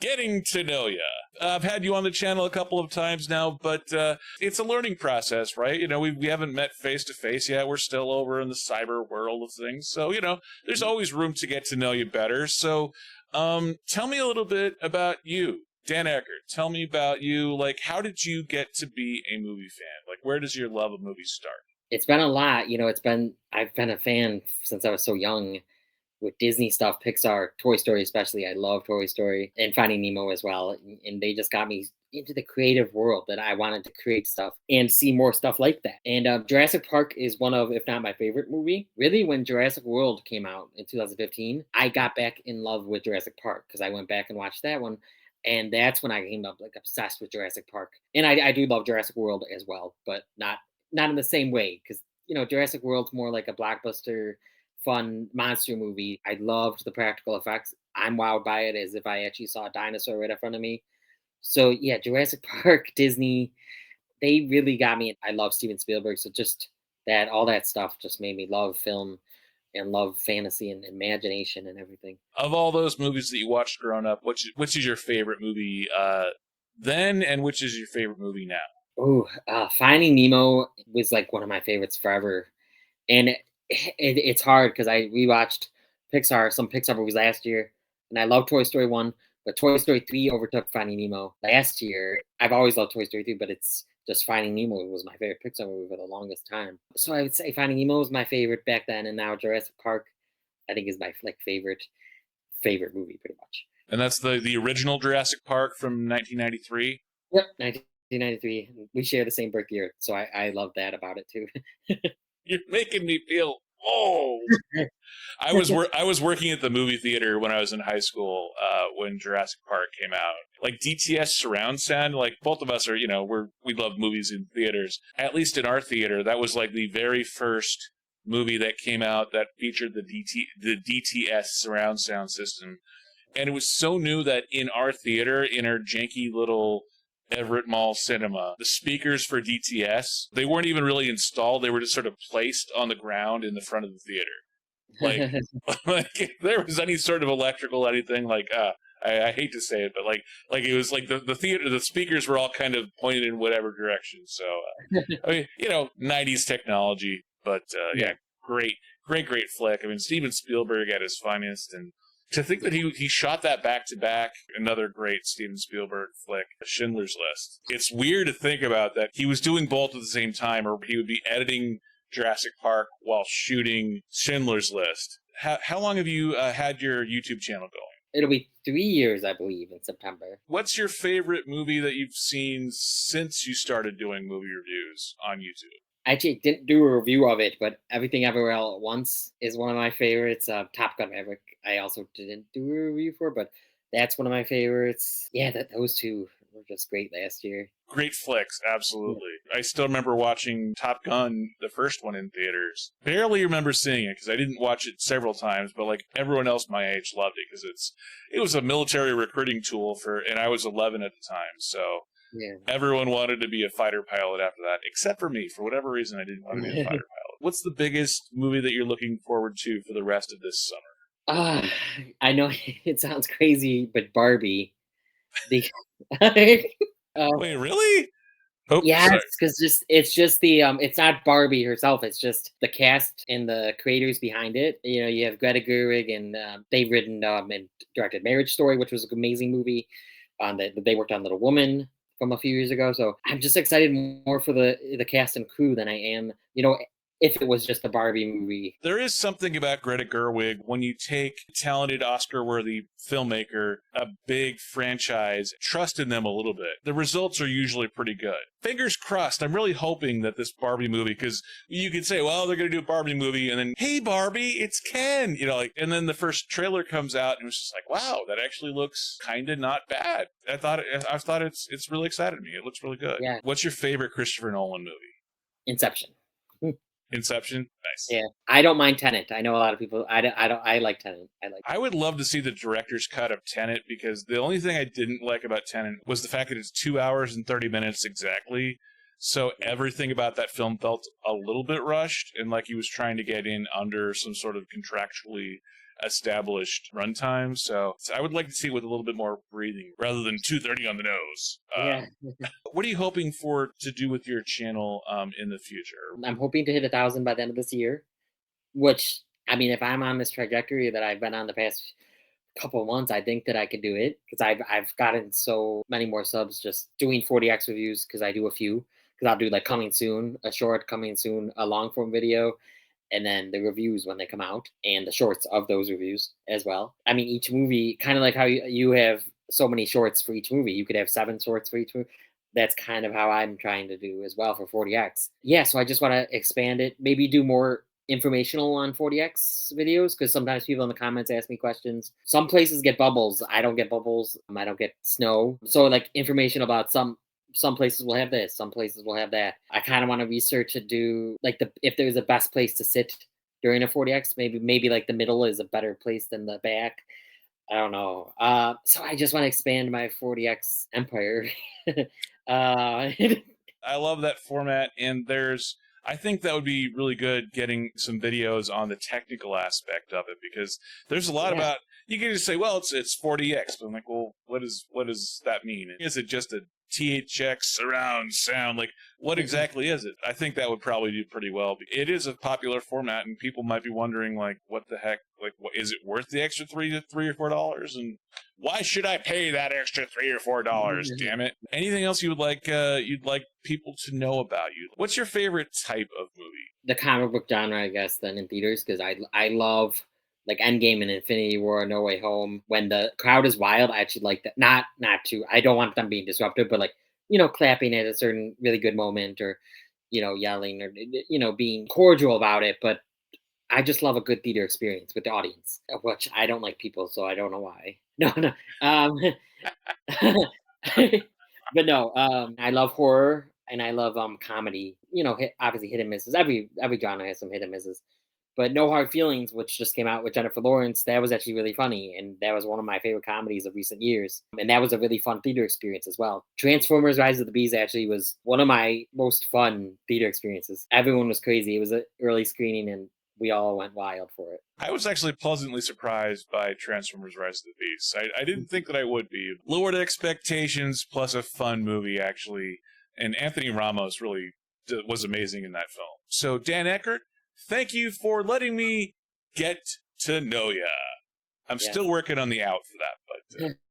Getting to know you. I've had you on the channel a couple of times now, but it's a learning process, right? We haven't met face to face yet. We're still over in the cyber world of things. So, there's always room to get to know you better. So, tell me a little bit about you, Dan Eckert. Tell me about you. Like, how did you get to be a movie fan? Like, where does your love of movies start? It's been a lot, I've been a fan since I was so young with Disney stuff, Pixar, Toy Story especially. I love Toy Story and Finding Nemo as well. And they just got me into the creative world that I wanted to create stuff and see more stuff like that. And Jurassic Park is one of, if not my favorite movie. Really, when Jurassic World came out in 2015, I got back in love with Jurassic Park because I went back and watched that one. And that's when I came up like obsessed with Jurassic Park. And I do love Jurassic World as well, but not in the same way because Jurassic World's more like a blockbuster fun monster movie. I loved the practical effects. I'm wowed by it as if I actually saw a dinosaur right in front of me. So yeah, Jurassic Park, Disney, they really got me. I love Steven Spielberg, so just that all that stuff just made me love film and love fantasy and imagination and everything. Of all those movies that you watched growing up, which is your favorite movie then, and which is your favorite movie now? Oh, Finding Nemo was like one of my favorites forever, and it's hard because I rewatched some Pixar movies last year, and I love Toy Story 1, but Toy Story 3 overtook Finding Nemo last year. I've always loved Toy Story 3, but it's just Finding Nemo was my favorite Pixar movie for the longest time. So I would say Finding Nemo was my favorite back then, and now Jurassic Park, I think, is my like favorite movie pretty much. And that's the original Jurassic Park from 1993. Yep, 1993. We share the same birth year, so I love that about it too. You're making me feel old. I was working at the movie theater when I was in high school when Jurassic Park came out. Like DTS surround sound, like both of us are, we love movies in theaters. At least in our theater, that was like the very first movie that came out that featured the DTS surround sound system. And it was so new that in our theater, in our janky little Everett Mall cinema, the speakers for DTS, they weren't even really installed. They were just sort of placed on the ground in the front of the theater. Like, like if there was any sort of electrical anything, like, I hate to say it, but like it was like the theater, the speakers were all kind of pointed in whatever direction. So, I mean, 90s technology, but Yeah. yeah, great flick. I mean, Steven Spielberg at his finest, and to think that he shot that back to back, another great Steven Spielberg flick, Schindler's List. It's weird to think about that he was doing both at the same time, or he would be editing Jurassic Park while shooting Schindler's List. How long have you had your YouTube channel going? It'll be 3 years, I believe, in September. What's your favorite movie that you've seen since you started doing movie reviews on YouTube? I actually didn't do a review of it, but Everything Everywhere All at Once is one of my favorites. Top Gun Maverick, I also didn't do a review for, but that's one of my favorites. Yeah, those two were just great last year. Great flicks, Yeah. absolutely. I still remember watching Top Gun, the first one, in theaters. Barely remember seeing it because I didn't watch it several times, but like everyone else my age loved it because it was a military recruiting tool and I was 11 at the time, so Yeah. everyone wanted to be a fighter pilot after that, except for me. For whatever reason, I didn't want to be a fighter pilot. What's the biggest movie that you're looking forward to for the rest of this summer? Ah, I know it sounds crazy, but Barbie. The uh, Wait, really? Oh, yes, sorry. because just the it's not Barbie herself. It's just the cast and the creators behind it. You have Greta Gerwig, and they've written and directed Marriage Story, which was an amazing movie. They worked on Little Woman from a few years ago. So I'm just excited more for the cast and crew than I am, if it was just a Barbie movie. There is something about Greta Gerwig when you take a talented Oscar-worthy filmmaker, a big franchise, trust in them a little bit. The results are usually pretty good. Fingers crossed. I'm really hoping that this Barbie movie, because you could say, well, they're going to do a Barbie movie, and then, hey, Barbie, it's Ken, and then the first trailer comes out, and it was just like, wow, that actually looks kind of not bad. I thought it's really excited me. It looks really good. Yeah, What's your favorite Christopher Nolan movie? Inception. Inception? Nice. Yeah, I don't mind Tenant. I know a lot of people. I don't. I like Tenant. I like. I would love to see the director's cut of Tenet because the only thing I didn't like about Tenet was the fact that it's 2 hours and 30 minutes exactly. So everything about that film felt a little bit rushed and like he was trying to get in under some sort of contractually established runtime. So I would like to see it with a little bit more breathing rather than 2:30 on the nose. Yeah. What are you hoping for to do with your channel in the future? I'm hoping to hit 1,000 by the end of this year, which, I mean, if I'm on this trajectory that I've been on the past couple of months, I think that I could do it because I've gotten so many more subs just doing 40x reviews because I do a few. Because I'll do like coming soon, a short, coming soon, a long form video, and then the reviews when they come out and the shorts of those reviews as well. I mean, each movie, kind of like how you have so many shorts for each movie, you could have 7 shorts for each movie. That's kind of how I'm trying to do as well for 40x. Yeah, so I just want to expand it, maybe do more informational on 40x videos because sometimes people in the comments ask me questions. Some places get bubbles. I don't get bubbles. I don't get snow. So like information about some places will have this, some places will have that. I kind of want to research and do like the if there's a best place to sit during a 40x, maybe like the middle is a better place than the back. I don't know. So I just want to expand my 40x empire. uh, I love that format, and I think that would be really good getting some videos on the technical aspect of it because there's a lot yeah. about you can just say, well, it's 40x, but I'm like, well, what does that mean? Is it just a THX surround sound? Like, what exactly is it? I think that would probably do pretty well. It is a popular format, and people might be wondering, like, what the heck? Like, what, is it worth the extra three or $4? And why should I pay that extra $3 or $4? Damn it! Anything else you'd like people to know about you? What's your favorite type of movie? The comic book genre, I guess, then in theaters because I love like Endgame and Infinity War, No Way Home. When the crowd is wild, I actually like that. Not too. I don't want them being disruptive, but like clapping at a certain really good moment or yelling or being cordial about it. But I just love a good theater experience with the audience, which I don't like people, so I don't know why. No, no. Um, but no, I love horror and I love comedy. Obviously hit and misses. Every genre has some hit and misses. But No Hard Feelings, which just came out with Jennifer Lawrence, that was actually really funny, and that was one of my favorite comedies of recent years. And that was a really fun theater experience as well. Transformers: Rise of the Beast actually was one of my most fun theater experiences. Everyone was crazy. It was an early screening, and we all went wild for it. I was actually pleasantly surprised by Transformers: Rise of the Beast. I didn't think that I would be. Lowered expectations, plus a fun movie, actually. And Anthony Ramos really was amazing in that film. So, Dan Eckert, thank you for letting me get to know ya. I'm Yeah. still working on the out for that, but